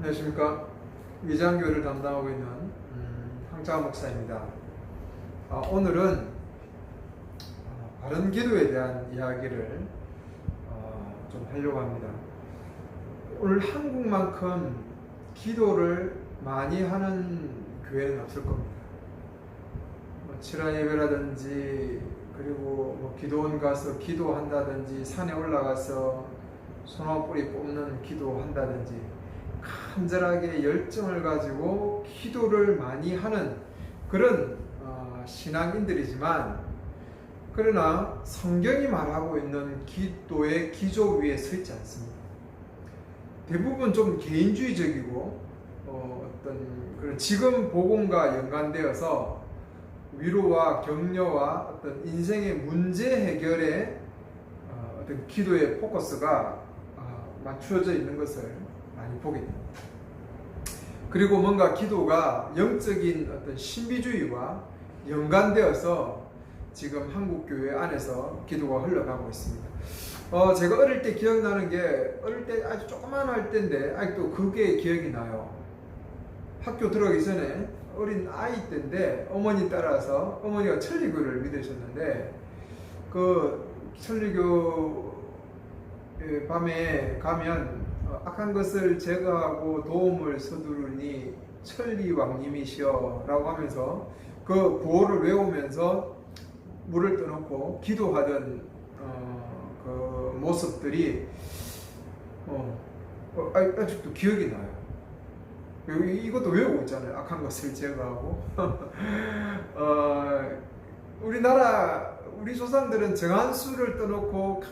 안녕하십니까. 위장교를 담당하고 있는 황창환 목사입니다. 오늘은 바른 기도에 대한 이야기를 좀 하려고 합니다. 오늘 한국만큼 기도를 많이 하는 교회는 없을 겁니다. 칠화 예배라든지 그리고 기도원 가서 기도한다든지 산에 올라가서 소나무 뿌리 뽑는 기도한다든지 간절하게 열정을 가지고 기도를 많이 하는 그런 신앙인들이지만, 그러나 성경이 말하고 있는 기도의 기조 위에 서 있지 않습니다. 대부분 좀 개인주의적이고 어떤 그런 지금 복음과 연관되어서 위로와 격려와 어떤 인생의 문제 해결에 어떤 기도의 포커스가 맞추어져 있는 것을 많이 보게 됩니다. 그리고 뭔가 기도가 영적인 어떤 신비주의와 연관되어서 지금 한국교회 안에서 기도가 흘러가고 있습니다. 제가 어릴 때 기억나는 게, 어릴 때 아주 조그만할 때인데 아직도 그게 기억이 나요. 학교 들어가기 전에 어린 아이 때인데 어머니 따라서, 어머니가 천리교를 믿으셨는데 그 천리교 밤에 가면 악한 것을 제거하고 도움을 서두르니 천리왕님이시여 라고 하면서 그 구호를 외우면서 물을 떠놓고 기도하던 그 모습들이 아직도 기억이 나요. 이것도 외우고 있잖아요. 악한 것을 제거하고. 우리나라 우리 조상들은 정한수를 떠놓고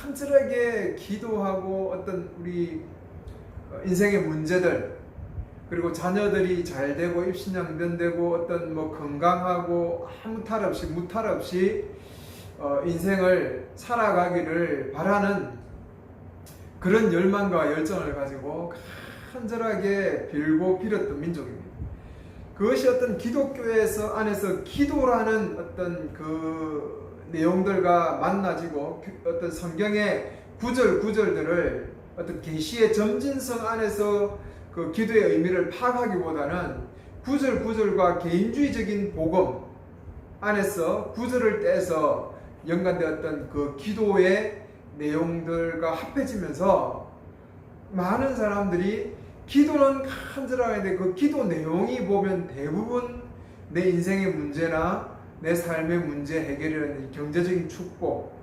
간절하게 기도하고 어떤 우리 인생의 문제들, 그리고 자녀들이 잘 되고 입신양변되고 어떤 건강하고 아무 탈 없이 무탈 없이 인생을 살아가기를 바라는 그런 열망과 열정을 가지고 간절하게 빌고 빌었던 민족입니다. 그것이 어떤 기독교에서 안에서 기도라는 어떤 그 내용들과 만나지고 어떤 성경의 구절들을 어떤 계시의 점진성 안에서 그 기도의 의미를 파악하기보다는 구절과 개인주의적인 복음 안에서 구절을 떼서 연관되었던 그 기도의 내용들과 합해지면서 많은 사람들이 기도는 간절하게, 그 기도 내용이 보면 대부분 내 인생의 문제나 내 삶의 문제 해결이라든지 경제적인 축복,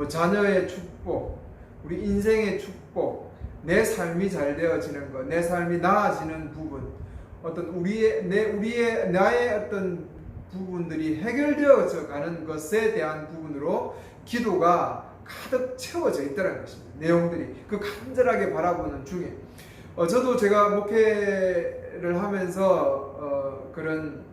자녀의 축복, 우리 인생의 축복, 내 삶이 잘 되어지는 것, 내 삶이 나아지는 부분, 어떤 나의 어떤 부분들이 해결되어져 가는 것에 대한 부분으로 기도가 가득 채워져 있다는 것입니다. 내용들이 그 간절하게 바라보는 중에 저도 제가 목회를 하면서 그런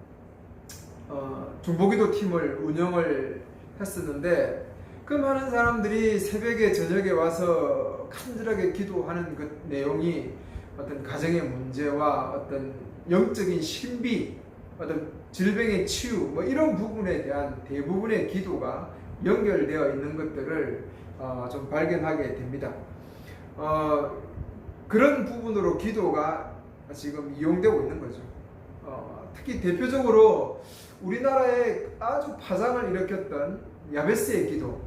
중보기도 팀을 운영을 했었는데, 그 많은 사람들이 새벽에 저녁에 와서 간절하게 기도하는 그 내용이 어떤 가정의 문제와 어떤 영적인 신비, 어떤 질병의 치유 이런 부분에 대한 대부분의 기도가 연결되어 있는 것들을 좀 발견하게 됩니다. 그런 부분으로 기도가 지금 이용되고 있는 거죠. 특히 대표적으로 우리나라에 아주 파장을 일으켰던 야베스의 기도,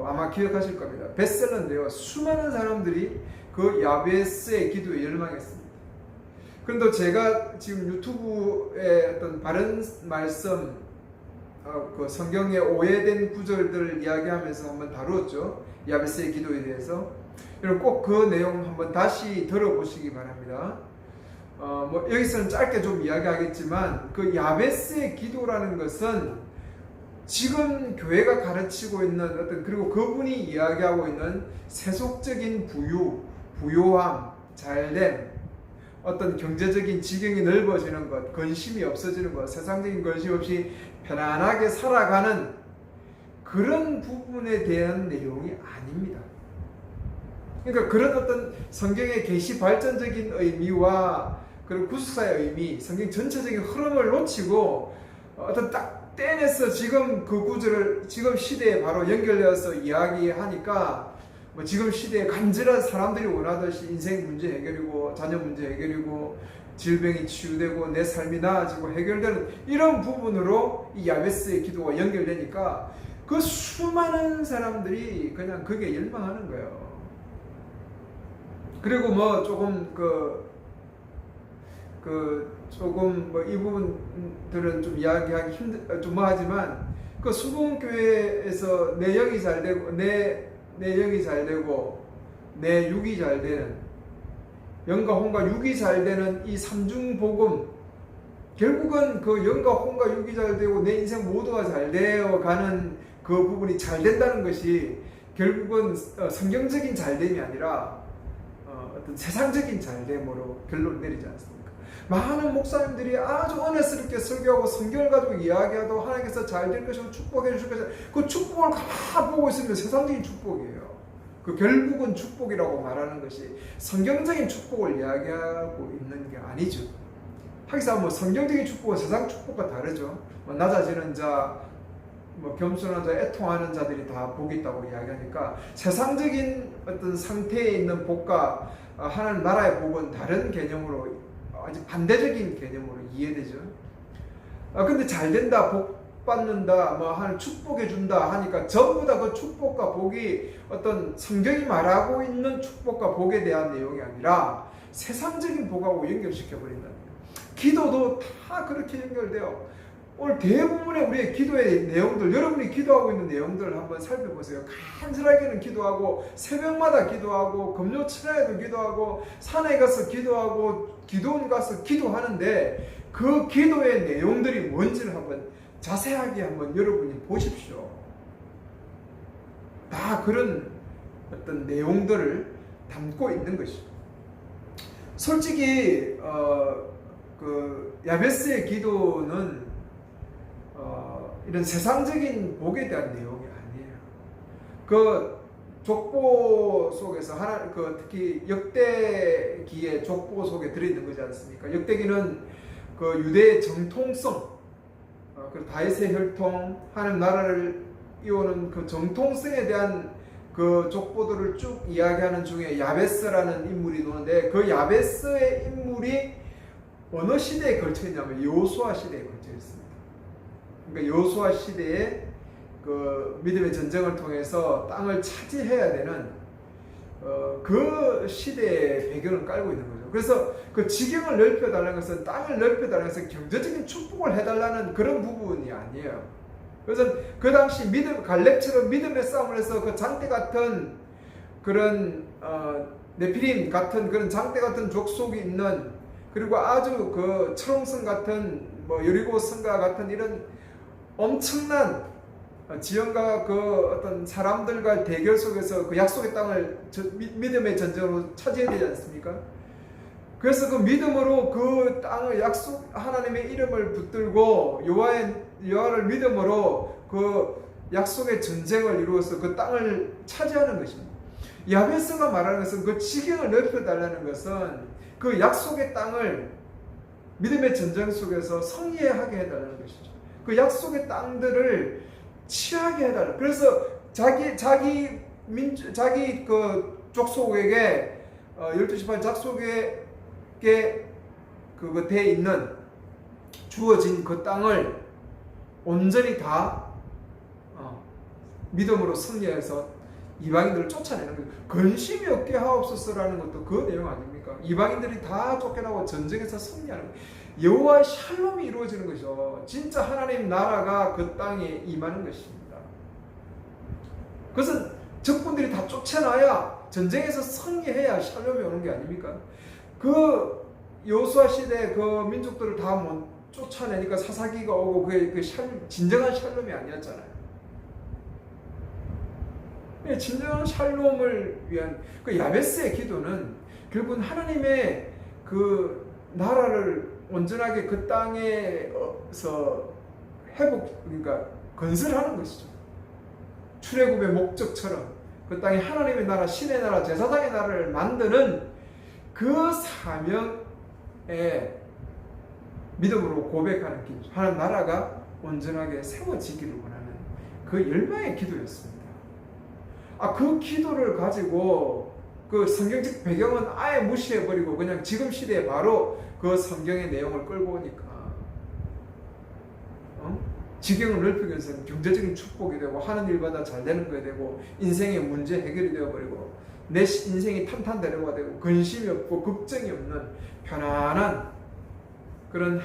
아마 기억하실 겁니다. 베스트셀러인데요. 수많은 사람들이 그 야베스의 기도에 열망했습니다. 그런데 제가 지금 유튜브에 어떤 바른 말씀, 그 성경의 오해된 구절들을 이야기하면서 한번 다루었죠. 야베스의 기도에 대해서. 여러분 꼭 그 내용 한번 다시 들어보시기 바랍니다. 여기서는 짧게 좀 이야기하겠지만, 그 야베스의 기도라는 것은 지금 교회가 가르치고 있는 어떤, 그리고 그분이 이야기하고 있는 세속적인 부요함, 잘됨, 어떤 경제적인 지경이 넓어지는 것, 근심이 없어지는 것, 세상적인 근심 없이 편안하게 살아가는 그런 부분에 대한 내용이 아닙니다. 그러니까 그런 어떤 성경의 계시 발전적인 의미와 그리고 구속사의 의미, 성경 전체적인 흐름을 놓치고 어떤 딱 떼내서 지금 그 구절을 지금 시대에 바로 연결되어서 이야기하니까 뭐 지금 시대에 간절한 사람들이 원하듯이 인생 문제 해결이고 자녀 문제 해결이고 질병이 치유되고 내 삶이 나아지고 해결되는 이런 부분으로 이 야베스의 기도가 연결되니까 그 수많은 사람들이 그냥 그게 열망하는 거예요. 그리고 뭐 조금 조금 뭐 이 부분들은 좀 이야기하기 좀 하지만 그 수봉교회에서 내 영이 잘 되고 내 영이 잘 되고 내 육이 잘 되는 영과 혼과 육이 잘 되는 이 삼중복음, 결국은 그 영과 혼과 육이 잘 되고 내 인생 모두가 잘 되어 가는 그 부분이 잘 된다는 것이 결국은 성경적인 잘됨이 아니라 어떤 세상적인 잘됨으로 결론을 내리지 않습니까? 많은 목사님들이 아주 은혜스럽게 설교하고 성경을 가지고 이야기하고 하나님께서 잘 될 것이고 축복해 주실 것이고 그 축복을 다 보고 있으면 세상적인 축복이에요. 그 결국은 축복이라고 말하는 것이 성경적인 축복을 이야기하고 있는 게 아니죠. 하기사 뭐 성경적인 축복은 세상 축복과 다르죠. 뭐 낮아지는 자, 뭐 겸손한 자, 애통하는 자들이 다 복이 있다고 이야기하니까 세상적인 어떤 상태에 있는 복과 하나님 나라의 복은 다른 개념으로 아주 반대적인 개념으로 이해되죠. 근데 잘 된다, 복 받는다, 뭐 하나님 축복해 준다 하니까 전부 다 그 축복과 복이 어떤 성경이 말하고 있는 축복과 복에 대한 내용이 아니라 세상적인 복하고 연결시켜 버린다는 거예요. 기도도 다 그렇게 연결돼요. 오늘 대부분의 우리의 기도의 내용들, 여러분이 기도하고 있는 내용들을 한번 살펴보세요. 간절하게는 기도하고, 새벽마다 기도하고, 금요 철야에도 기도하고, 산에 가서 기도하고, 기도원 가서 기도하는데 그 기도의 내용들이 뭔지를 한번 자세하게 한번 여러분이 보십시오. 다 그런 어떤 내용들을 담고 있는 것이죠. 솔직히 그 야베스의 기도는 이런 세상적인 복에 대한 내용이 아니에요. 그 족보 속에서 특히 역대기의 족보 속에 들어있는 거지 않습니까? 역대기는 그 유대의 정통성, 그 다윗의 혈통, 하나님 나라를 이루는 그 정통성에 대한 그 족보들을 쭉 이야기하는 중에 야베스라는 인물이 노는데 그 야베스의 인물이 어느 시대에 걸쳐 있냐면 여호수아 시대에 걸쳐 있습니다. 그러니까 여호수아 시대에 그 믿음의 전쟁을 통해서 땅을 차지해야 되는 그 시대의 배경을 깔고 있는 거죠. 그래서 그 지경을 넓혀달라는 것은 땅을 넓혀달라는 것은 경제적인 축복을 해달라는 그런 부분이 아니에요. 그래서 그 당시 갈렙처럼 믿음의 싸움을 해서 그 장대 같은 그런 네피림 같은 그런 장대 같은 족속이 있는, 그리고 아주 그 철옹성 같은 뭐 여리고 성과 같은 이런 엄청난 지형과 그 어떤 사람들과의 대결 속에서 그 약속의 땅을 믿음의 전쟁으로 차지해야 되지 않습니까? 그래서 그 믿음으로 그 땅을 하나님의 이름을 붙들고 여호와를 믿음으로 그 약속의 전쟁을 이루어서 그 땅을 차지하는 것입니다. 야베스가 말하는 것은 그 지경을 넓혀달라는 것은 그 약속의 땅을 믿음의 전쟁 속에서 승리하게 해달라는 것이죠. 그 약속의 땅들을 취하게 해달라. 그래서 자기 그 족속에게 12지파 족속에게 그거 돼 있는 주어진 그 땅을 온전히 다 믿음으로 승리해서 이방인들을 쫓아내는 거예요. 근심이 없게 하옵소서라는 것도 그 내용 아닙니까? 이방인들이 다 쫓겨나고 전쟁에서 승리하는 거예요. 여호와의 샬롬이 이루어지는 것이죠. 진짜 하나님 나라가 그 땅에 임하는 것입니다. 그것은 적군들이 다 쫓아나야, 전쟁에서 승리해야 샬롬이 오는 게 아닙니까? 그 여호수아 시대 그 민족들을 다 못 쫓아내니까 사사기가 오고 그게 진정한 샬롬이 아니었잖아요. 진정한 샬롬을 위한 그 야베스의 기도는 결국은 하나님의 그 나라를 온전하게 그 땅에서 그러니까 건설하는 것이죠. 출애굽의 목적처럼 그 땅에 하나님의 나라, 신의 나라, 제사장의 나라를 만드는 그 사명에 믿음으로 고백하는 기도, 하나님 나라가 온전하게 세워지기를 원하는 그 열망의 기도였습니다. 그 기도를 가지고 그 성경적 배경은 아예 무시해버리고 그냥 지금 시대에 바로 그 성경의 내용을 끌고 오니까 지경을 넓히면서 경제적인 축복이 되고 하는 일마다 잘 되는 거 되고 인생의 문제 해결이 되어버리고 내 인생이 탄탄대로가 되고 근심이 없고 걱정이 없는 편안한 그런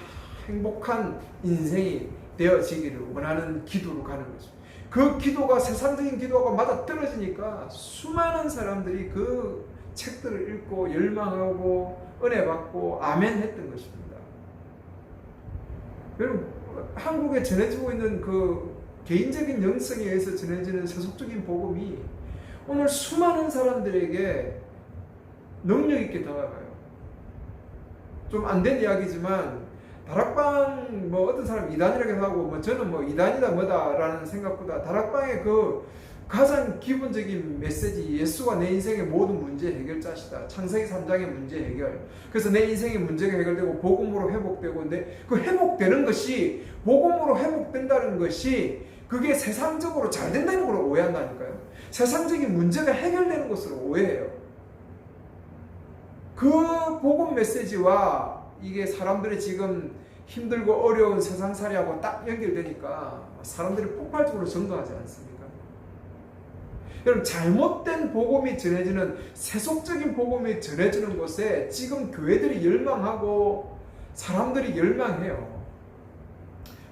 행복한 인생이 되어지기를 원하는 기도로 가는 거죠. 그 기도가 세상적인 기도가 맞아떨어지니까 수많은 사람들이 그 책들을 읽고 열망하고 은혜 받고 아멘 했던 것입니다. 여러분, 한국에 전해지고 있는 그 개인적인 영성에 의해서 전해지는 세속적인 복음이 오늘 수많은 사람들에게 능력 있게 다가가요. 좀 안 된 이야기지만 다락방 어떤 사람 이단이라고 하고 저는 이단이다 뭐다라는 생각보다 다락방의 그 가장 기본적인 메시지, 예수가 내 인생의 모든 문제 해결자시다. 창세기 3장의 문제 해결. 그래서 내 인생의 문제가 해결되고 복음으로 회복되고 그 회복되는 것이 복음으로 회복된다는 것이 그게 세상적으로 잘 된다는 걸 오해한다니까요. 세상적인 문제가 해결되는 것으로 오해해요. 그 복음 메시지와 이게 사람들이 지금 힘들고 어려운 세상살이하고 딱 연결되니까 사람들이 폭발적으로 전도하지 않습니까? 여러분, 잘못된 복음이 전해지는 세속적인 복음이 전해지는 곳에 지금 교회들이 열망하고 사람들이 열망해요.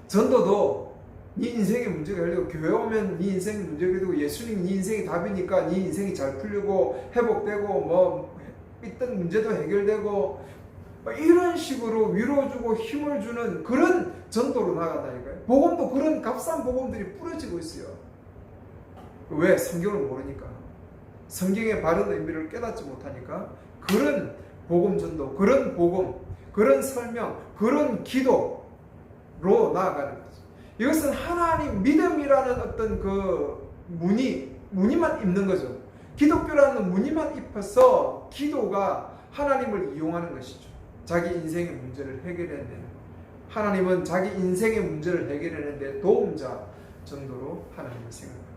전도도 네 인생의 문제가 해결되고 교회 오면 네 인생의 문제가 해결되고 예수님이 네 인생이 답이니까 네 인생이 잘 풀리고 회복되고 있던 문제도 해결되고 이런 식으로 위로주고 힘을 주는 그런 전도로 나간다니까요. 복음도 그런 값싼 복음들이 뿌려지고 있어요. 왜? 성경을 모르니까. 성경의 바른 의미를 깨닫지 못하니까 그런 복음 전도, 그런 복음, 그런 설명, 그런 기도로 나아가는 거죠. 이것은 하나님 믿음이라는 어떤 그 무늬만 입는 거죠. 기독교라는 무늬만 입혀서 기도가 하나님을 이용하는 것이죠. 자기 인생의 문제를 해결해야 되는, 하나님은 자기 인생의 문제를 해결하는데 도움자 정도로 하나님을 생각합니다.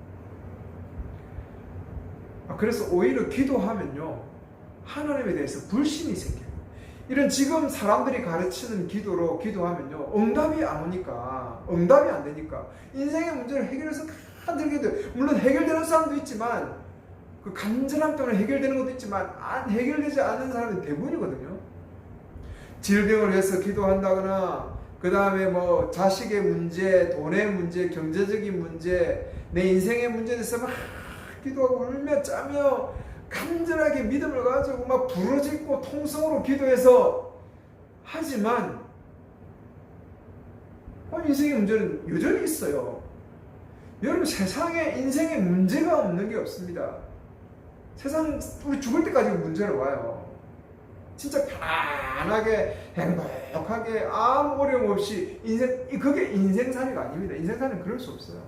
그래서 오히려 기도하면요, 하나님에 대해서 불신이 생겨요. 이런 지금 사람들이 가르치는 기도로 기도하면요, 응답이 안 오니까, 응답이 안 되니까 인생의 문제를 해결해서 간절하게 돼요. 물론 해결되는 사람도 있지만 그 간절함 때문에 해결되는 것도 있지만 해결되지 않는 사람이 대부분이거든요. 질병을 위해서 기도한다거나 그 다음에 자식의 문제, 돈의 문제, 경제적인 문제, 내 인생의 문제에 대해서 막 기도하고 울며 짜며 간절하게 믿음을 가지고 막 부르짖고 통성으로 기도해서 하지만 인생의 문제는 여전히 있어요. 여러분, 세상에 인생에 문제가 없는 게 없습니다. 세상 우리 죽을 때까지 문제는 와요. 진짜 편안하게 행복하게 아무 어려움 없이 그게 인생살이가 아닙니다. 인생살이는 그럴 수 없어요.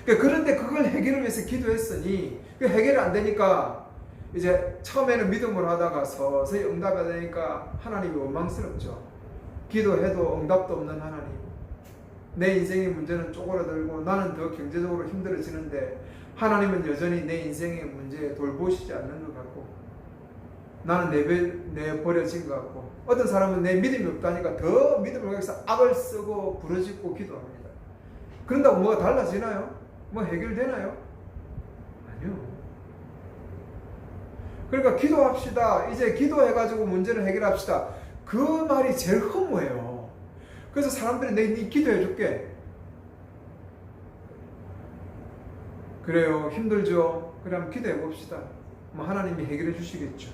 그런데 그걸 해결을 위해서 기도했으니 그 해결이 안 되니까 이제 처음에는 믿음으로 하다가 서서히 응답이 안 되니까 하나님이 원망스럽죠. 기도해도 응답도 없는 하나님, 내 인생의 문제는 쪼그라들고 나는 더 경제적으로 힘들어지는데 하나님은 여전히 내 인생의 문제에 돌보시지 않는 것 같고 나는 내버려진 것 같고 어떤 사람은 내 믿음이 없다니까 더 믿음을 가해서 악을 쓰고 부르짖고 기도합니다. 그런다고 뭐가 달라지나요? 해결되나요? 아니요. 그러니까 기도합시다. 이제 기도해가지고 문제를 해결합시다. 그 말이 제일 허무해요. 그래서 사람들이 네 기도해줄게. 그래요. 힘들죠. 그럼 기도해봅시다. 하나님이 해결해 주시겠죠.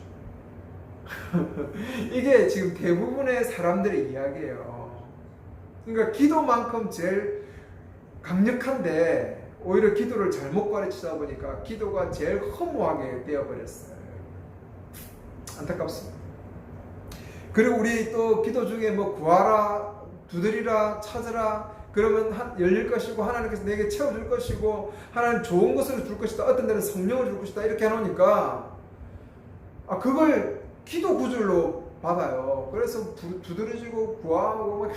이게 지금 대부분의 사람들의 이야기예요. 그러니까 기도만큼 제일 강력한데 오히려 기도를 잘못 가르치다 보니까 기도가 제일 허무하게 되어버렸어요. 안타깝습니다. 그리고 우리 또 기도 중에 구하라, 두드리라, 찾으라, 그러면 열릴 것이고 하나님께서 내게 채워줄 것이고 하나님 좋은 것을 줄 것이다, 어떤 데는 성령을 줄 것이다 이렇게 해놓으니까 그걸 기도 구절로 받아요. 그래서 두드려지고 구하고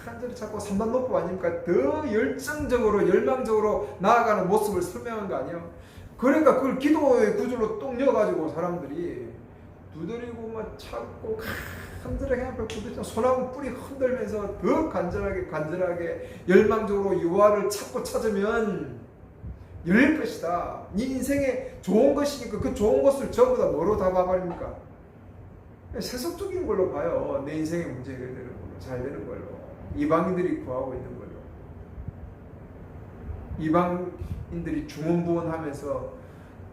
간절히 찾고 산단노법 아닙니까? 더 열정적으로 열망적으로 나아가는 모습을 설명한 거 아니에요? 그러니까 그걸 기도의 구절로 똥 넣어가지고 사람들이 두드리고 막 찾고 간절하게 앞에 부딪혀 소나무 뿌리 흔들면서 더 간절하게 열망적으로 유아를 찾으면 열릴 것이다. 네 인생에 좋은 것이니까 그 좋은 것을 전부 다 뭐로 다 봐버립니까? 세속적인 걸로 봐요. 내 인생의 문제 해결되는 걸로, 잘 되는 걸로, 이방인들이 구하고 있는 걸로, 이방인들이 중언부언하면서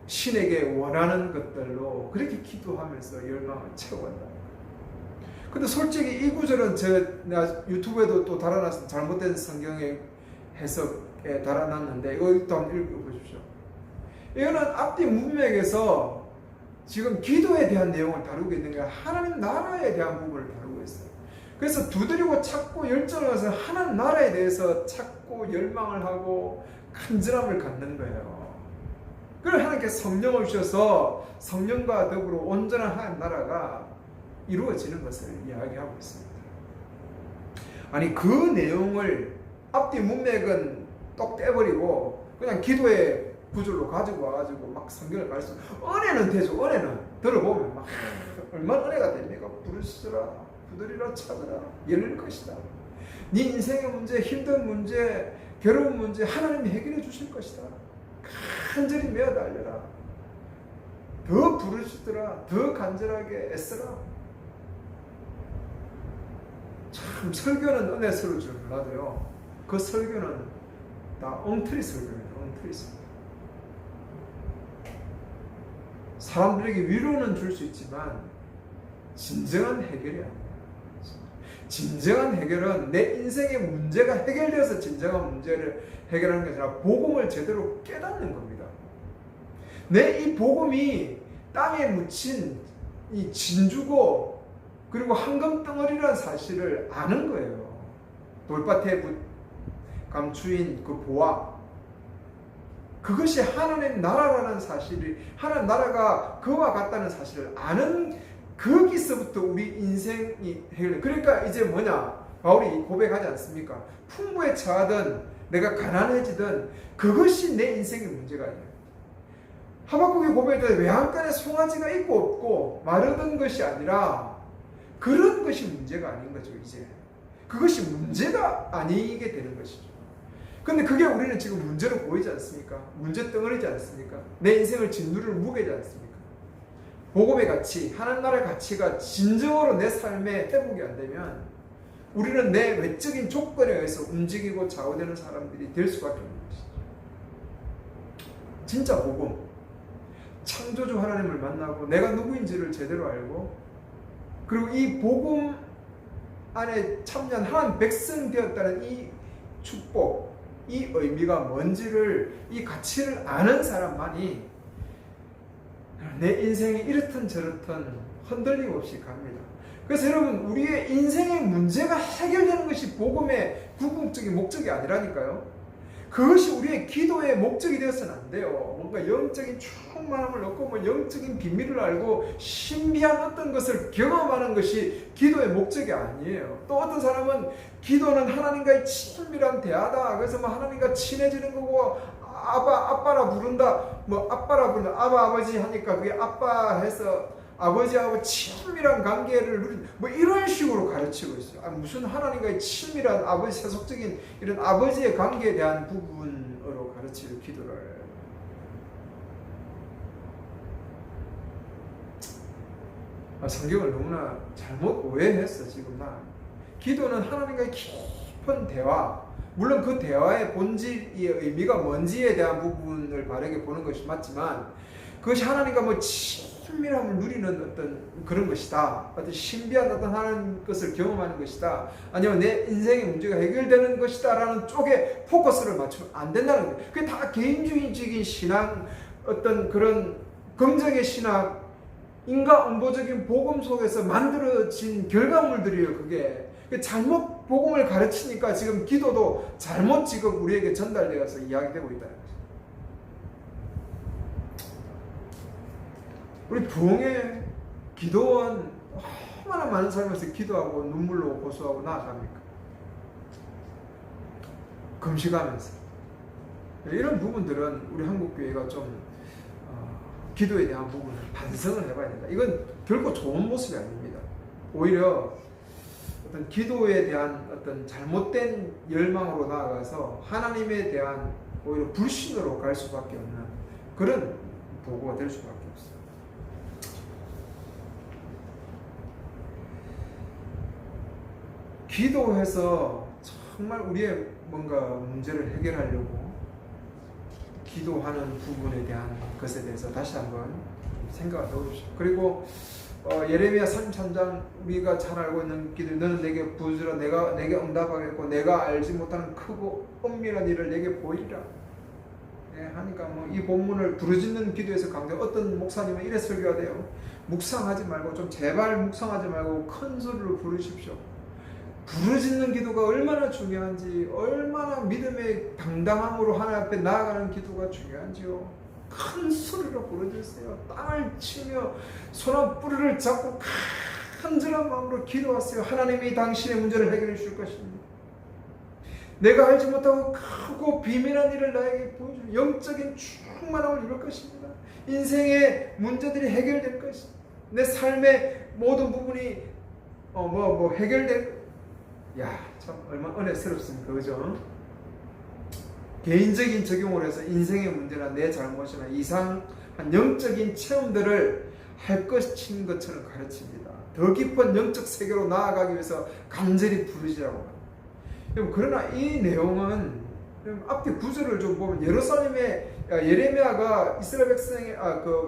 신에게 원하는 것들로 그렇게 기도하면서 열망을 채워간다. 근데 솔직히 이 구절은 내가 유튜브에도 또 달아놨습니다. 잘못된 성경의 해석에 달아놨는데 이거 또 한번 읽어보십시오. 이거는 앞뒤 문맥에서 지금 기도에 대한 내용을 다루고 있는 게 하나님 나라에 대한 부분을 다루고 있어요. 그래서 두드리고 찾고 열정을 해서 하나님 나라에 대해서 찾고 열망을 하고 간절함을 갖는 거예요. 그래서 하나님께서 성령을 주셔서 성령과 더불어 온전한 하나님 나라가 이루어지는 것을 이야기하고 있습니다. 아니 그 내용을 앞뒤 문맥은 똑 떼버리고 그냥 기도의 구절로 가지고 와가지고 막 성경을 가르쳐. 은혜는 되죠. 은혜는 들어보면 막 얼마나 은혜가 됩니까? 부르시라, 두드리라, 찾으라, 열릴 것이다. 네 인생의 문제, 힘든 문제, 괴로운 문제 하나님이 해결해 주실 것이다. 간절히 메어 달려라. 더 부르시더라. 더 간절하게 애쓰라. 참 설교는 은혜스러울 줄 몰라도요. 그 설교는 다 엉터리 설교입니다. 엉터리 설교. 사람들에게 위로는 줄 수 있지만 진정한 해결이 아니에요. 진정한 해결은 내 인생의 문제가 해결되어서 진정한 문제를 해결하는 게 아니라 복음을 제대로 깨닫는 겁니다. 내 이 복음이 땅에 묻힌 이 진주고 그리고 황금덩어리라는 사실을 아는 거예요. 돌밭에 감추인 그 보화, 그것이 하나님 나라라는 사실이, 하나님 나라가 그와 같다는 사실을 아는, 거기서부터 우리 인생이 해결돼. 그러니까 이제 뭐냐, 바울이 고백하지 않습니까? 풍부에 처하든 내가 가난해지든 그것이 내 인생의 문제가 아니에요. 하박국이 고백할 때 외양간에 송아지가 있고 없고 마르던 것이 아니라 그런 것이 문제가 아닌 거죠. 이제 그것이 문제가 아니게 되는 것이죠. 근데 그게 우리는 지금 문제로 보이지 않습니까? 문제 덩어리지 않습니까? 내 인생을 짓누를 무게지 않습니까? 복음의 가치, 하나님 나라의 가치가 진정으로 내 삶에 회복이 안 되면 우리는 내 외적인 조건에 의해서 움직이고 좌우되는 사람들이 될 수밖에 없는 것이죠. 진짜 복음, 창조주 하나님을 만나고 내가 누구인지를 제대로 알고 그리고 이 복음 안에 참여한 하나님 백성 되었다는 이 축복, 이 의미가 뭔지를, 이 가치를 아는 사람만이 내 인생이 이렇든 저렇든 흔들림 없이 갑니다. 그래서 여러분, 우리의 인생의 문제가 해결되는 것이 복음의 궁극적인 목적이 아니라니까요. 그것이 우리의 기도의 목적이 되어서는 안 돼요. 뭔가 영적인 충만함을 얻고 뭐 영적인 비밀을 알고 신비한 어떤 것을 경험하는 것이 기도의 목적이 아니에요. 또 어떤 사람은 기도는 하나님과의 친밀한 대화다. 그래서 뭐 하나님과 친해지는 거고 아빠라 부른다. 뭐 아빠라 부른다. 아버지 하니까 그게 아빠 해서 아버지하고 친밀한 관계를 누린 뭐 이런 식으로 가르치고 있어요. 무슨 하나님과의 친밀한 아버지, 세속적인 이런 아버지의 관계에 대한 부분으로 가르칠 기도를. 성경을 너무나 잘못 오해했어 지금 나. 기도는 하나님과의 깊은 대화, 물론 그 대화의 본질의 의미가 뭔지에 대한 부분을 바르게 보는 것이 맞지만 그것이 하나님과 뭐 친밀함을 누리는 어떤 그런 것이다, 어떤 신비한 어떤 하나님 것을 경험하는 것이다, 아니면 내 인생의 문제가 해결되는 것이다 라는 쪽에 포커스를 맞추면 안 된다는 거예요. 그게 다 개인주의적인 신앙, 어떤 그런 긍정의 신학, 인과응보적인 복음 속에서 만들어진 결과물들이에요. 그게 잘못 복음을 가르치니까 지금 기도도 잘못 지금 우리에게 전달되어서 이야기되고 있다는 거죠. 우리 부흥회 기도원 얼마나 많은 삶에서 기도하고 눈물로 고소하고 나아갑니까? 금식하면서. 이런 부분들은 우리 한국교회가 좀 기도에 대한 부분을 반성을 해봐야 된다. 이건 결코 좋은 모습이 아닙니다. 오히려 어떤 기도에 대한 어떤 잘못된 열망으로 나아가서 하나님에 대한 오히려 불신으로 갈 수밖에 없는 그런 보고가 될 수밖에 없어요. 기도해서 정말 우리의 뭔가 문제를 해결하려고 기도하는 부분에 대한 것에 대해서 다시 한번 생각을 해보십시오. 그리고 예레미야 33장 우리가 잘 알고 있는 기도, 너는 내게 부르짖으라 내가 내게 응답하겠고 내가 알지 못하는 크고 엄밀한 일을 내게 보이리라. 하니까 뭐 이 본문을 부르짖는 기도에서 강조. 어떤 목사님은 이래 설교가 돼요. 묵상하지 말고 좀 제발 묵상하지 말고 큰 소리로 부르십시오. 부르짖는 기도가 얼마나 중요한지, 얼마나 믿음의 당당함으로 하나님 앞에 나아가는 기도가 중요한지요. 큰 소리로 부르짖으세요. 땅을 치며 소나무 뿌리를 잡고 간절한 마음으로 기도하세요. 하나님이 당신의 문제를 해결해 줄 것입니다. 내가 알지 못하고 크고 비밀한 일을 나에게 보여주는 영적인 충만함을 이룰 것입니다. 인생의 문제들이 해결될 것입니다. 내 삶의 모든 부분이 해결될. 야, 참 얼마나 은혜스럽습니까, 그죠? 개인적인 적용을 해서 인생의 문제나 내 잘못이나 이상한 영적인 체험들을 할 것인 것처럼 가르칩니다. 더 깊은 영적 세계로 나아가기 위해서 간절히 부르짖으라고 합니다. 그러나 이 내용은 앞에 구절을 좀 보면 예레미야가 이스라엘 백성의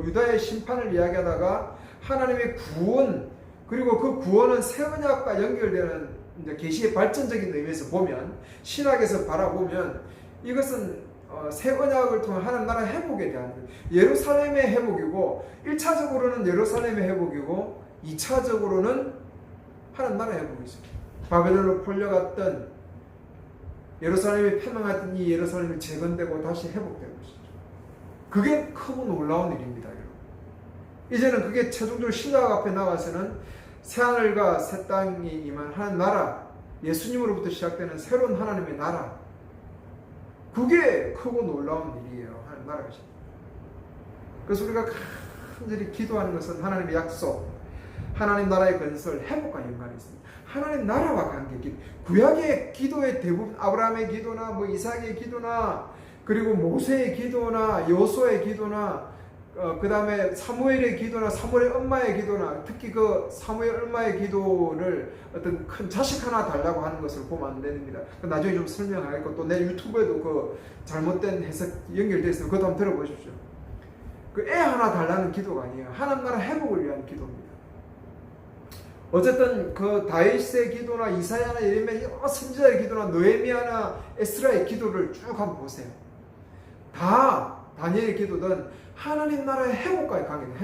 유다의 심판을 이야기하다가 하나님의 구원, 그리고 그 구원은 새 언약과 연결되는 계시의 발전적인 의미에서 보면, 신학에서 바라보면 이것은 새 언약을 통한 하나님 나라의 회복에 대한 예루살렘의 회복이고, 1차적으로는 예루살렘의 회복이고 2차적으로는 하나님 나라의 회복이죠. 바벨론으로 풀려갔던 예루살렘이 패망했던 이 예루살렘이 재건되고 다시 회복되는 것이죠. 그게 크고 놀라운 일입니다. 이제는 그게 최종적으로 신약 앞에 나가서는 새하늘과 새 땅이 임한 하나님 나라, 예수님으로부터 시작되는 새로운 하나님의 나라, 그게 크고 놀라운 일이에요. 하나님 나라가. 그래서 우리가 간절히 기도하는 것은 하나님의 약속, 하나님 나라의 건설, 회복과 연관이 있습니다. 하나님 나라와 관계, 구약의 기도의 대부분, 아브라함의 기도나 이삭의 기도나, 그리고 모세의 기도나 여호수아의 기도나, 그 다음에 사무엘의 기도나 사무엘의 엄마의 기도나, 특히 그 사무엘 엄마의 기도를 어떤 큰 자식 하나 달라고 하는 것을 보면 안 됩니다. 나중에 좀 설명하겠고, 또 내 유튜브에도 그 잘못된 해석 연결되어 있으면 그것도 한번 들어보십시오. 그 애 하나 달라는 기도가 아니에요. 하나님 나라 회복을 위한 기도입니다. 어쨌든 그 다윗의 기도나 이사야나 예레미야 여러 선지자의 기도나 느헤미야나 에스라의 기도를 쭉 한번 보세요. 다 다니엘의 기도든 하나님 나라의 회복과의 관계입니다.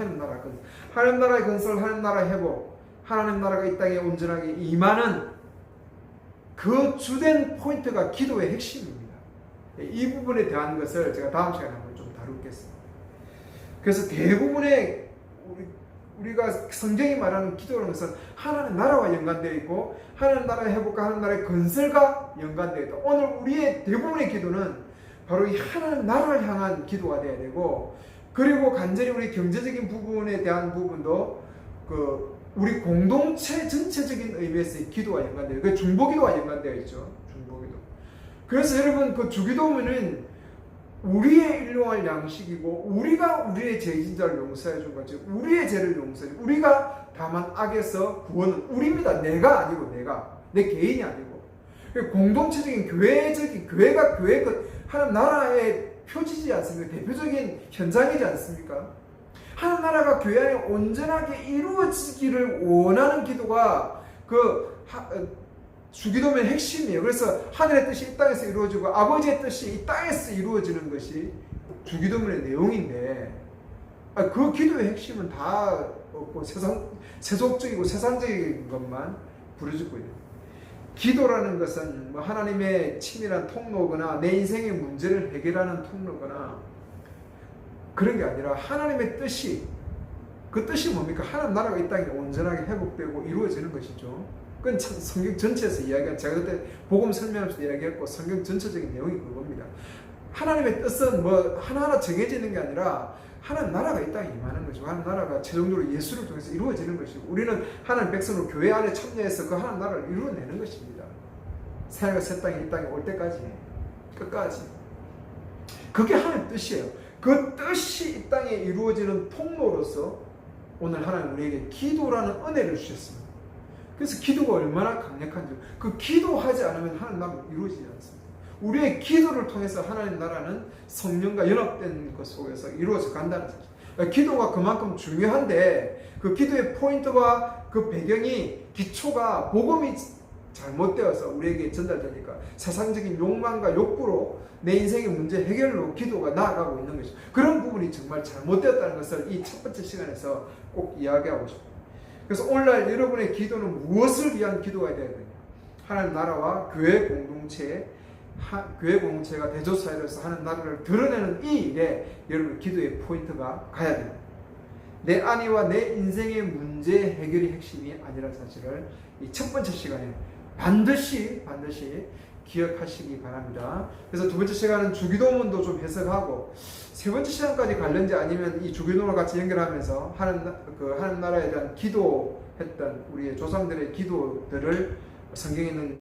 하나님 나라의 건설, 하나님 나라의 회복, 하나님 나라가 이 땅에 온전하게 임하는 그 주된 포인트가 기도의 핵심입니다. 이 부분에 대한 것을 제가 다음 시간에 한번 좀 다루겠습니다. 그래서 대부분의 우리가 성경이 말하는 기도라는 것은 하나님 나라와 연관되어 있고, 하나님 나라의 회복과 하나님 나라의 건설과 연관되어 있다. 오늘 우리의 대부분의 기도는 바로 이 하나님 나라를 향한 기도가 되어야 되고, 그리고 간절히 우리 경제적인 부분에 대한 부분도 우리 공동체 전체적인 의미에서의 기도와 연관되어 있고, 중보기도와 연관되어 있죠. 중보기도. 그래서 여러분, 그 주기도문은 우리의 일용할 양식이고, 우리가 우리의 죄진자를 용서해 준 거지, 우리의 죄를 용서해, 우리가 다만 악에서 구원은 우리입니다. 내가 아니고, 내 개인이 아니고, 공동체적인 교회가 하나님 나라의 표지지 않습니까? 대표적인 현장이지 않습니까? 하나님 나라가 교회 안에 온전하게 이루어지기를 원하는 기도가 주기도문의 핵심이에요. 그래서 하늘의 뜻이 이 땅에서 이루어지고 아버지의 뜻이 이 땅에서 이루어지는 것이 주기도문의 내용인데, 그 기도의 핵심은 다 없고 세속적이고 세상적인 것만 부르짖고 있는 거예요. 기도라는 것은 하나님의 친밀한 통로거나 내 인생의 문제를 해결하는 통로거나 그런 게 아니라, 하나님의 뜻이, 그 뜻이 뭡니까? 하나님 나라가 이 땅에 온전하게 회복되고 이루어지는 것이죠. 그건 성경 전체에서 이야기한, 제가 그때 복음 설명하면서 이야기했고 성경 전체적인 내용이 그겁니다. 하나님의 뜻은 하나하나 정해지는 게 아니라 하나님 나라가 이 땅에 임하는 것이고 하나님 나라가 최종적으로 예수를 통해서 이루어지는 것이고 우리는 하나님 백성으로 교회 안에 참여해서 그 하나님 나라를 이루어내는 것입니다. 새하늘과 새 땅이 이 땅에 올 때까지 끝까지 그게 하나님 뜻이에요. 그 뜻이 이 땅에 이루어지는 통로로서 오늘 하나님 우리에게 기도라는 은혜를 주셨습니다. 그래서 기도가 얼마나 강력한지 그 기도하지 않으면 하나님 나라는 이루어지지 않습니다. 우리의 기도를 통해서 하나님 나라는 성령과 연합된 것 속에서 이루어져 간다는 사실. 그러니까 기도가 그만큼 중요한데 그 기도의 포인트와 그 배경이 기초가 복음이 잘못되어서 우리에게 전달되니까 세상적인 욕망과 욕구로 내 인생의 문제 해결로 기도가 나아가고 있는 것이죠. 그런 부분이 정말 잘못되었다는 것을 이 첫 번째 시간에서 꼭 이야기하고 싶어요. 그래서 오늘날 여러분의 기도는 무엇을 위한 기도가 되어야 되냐? 하나님 나라와 교회 공동체가 대조사회로서 하는 나라를 드러내는 이 일에 여러분 기도의 포인트가 가야 됩니다. 내 안위와 내 인생의 문제 해결이 핵심이 아니라는 사실을 이 첫 번째 시간에 반드시 기억하시기 바랍니다. 그래서 두 번째 시간은 주기도문도 좀 해석하고 세 번째 시간까지 관련지 아니면 이 주기도문과 같이 연결하면서 하나님 나라에 대한 기도했던 우리의 조상들의 기도들을 성경에 있는